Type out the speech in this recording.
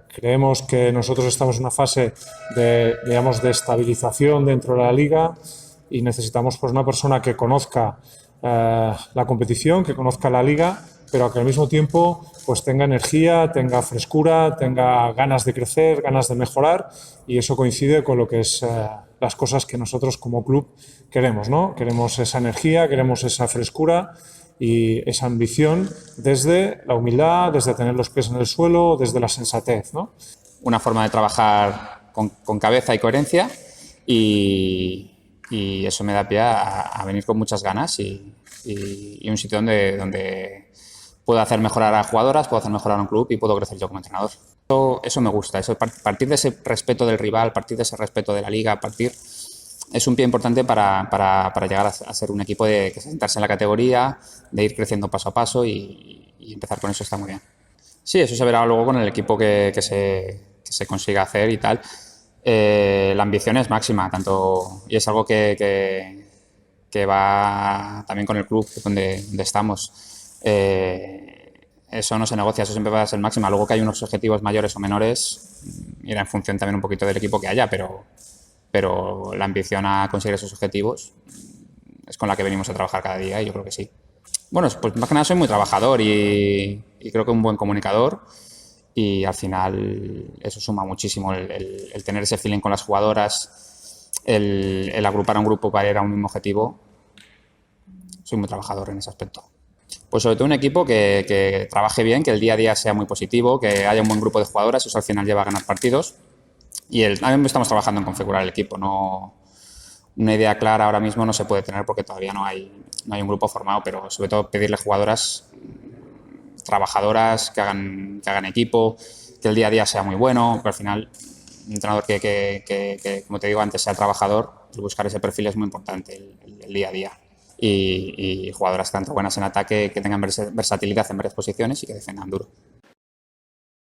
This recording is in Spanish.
Creemos que nosotros estamos en una fase de, digamos, de estabilización dentro de la liga y necesitamos pues, una persona que conozca la competición, que conozca la liga, pero que al mismo tiempo pues, tenga energía, tenga frescura, tenga ganas de crecer, ganas de mejorar, y eso coincide con lo que es las cosas que nosotros como club queremos, ¿no? Queremos esa energía, queremos esa frescura y esa ambición desde la humildad, desde tener los pies en el suelo, desde la sensatez, ¿no? Una forma de trabajar con cabeza y coherencia y eso me da pie a venir con muchas ganas y un sitio donde puedo hacer mejorar a jugadoras, puedo hacer mejorar a un club y puedo crecer yo como entrenador. Eso me gusta, eso, partir de ese respeto del rival, partir de ese respeto de la liga, es un pie importante para llegar a ser un equipo que sentarse en la categoría, de ir creciendo paso a paso y empezar con eso está muy bien. Sí, eso se verá luego con el equipo que se consiga hacer y tal. La ambición es máxima, y es algo que va también con el club donde estamos. Eso no se negocia, eso siempre va a ser máxima. Luego que hay unos objetivos mayores o menores, irá en función también un poquito del equipo que haya, pero la ambición a conseguir esos objetivos es con la que venimos a trabajar cada día y yo creo que sí. Bueno, pues más que nada soy muy trabajador y creo que un buen comunicador y al final eso suma muchísimo, el tener ese feeling con las jugadoras, el agrupar a un grupo para ir a un mismo objetivo. Soy muy trabajador en ese aspecto. Pues sobre todo un equipo que trabaje bien, que el día a día sea muy positivo, que haya un buen grupo de jugadoras, eso al final lleva a ganar partidos. Y también estamos trabajando en configurar el equipo. Una idea clara ahora mismo no se puede tener porque todavía no hay un grupo formado, pero sobre todo pedirle jugadoras trabajadoras, que hagan equipo, que el día a día sea muy bueno, que al final un entrenador que como te digo antes, sea trabajador, buscar ese perfil es muy importante, el día a día. Y jugadoras tanto buenas en ataque, que tengan versatilidad en varias posiciones y que defiendan duro.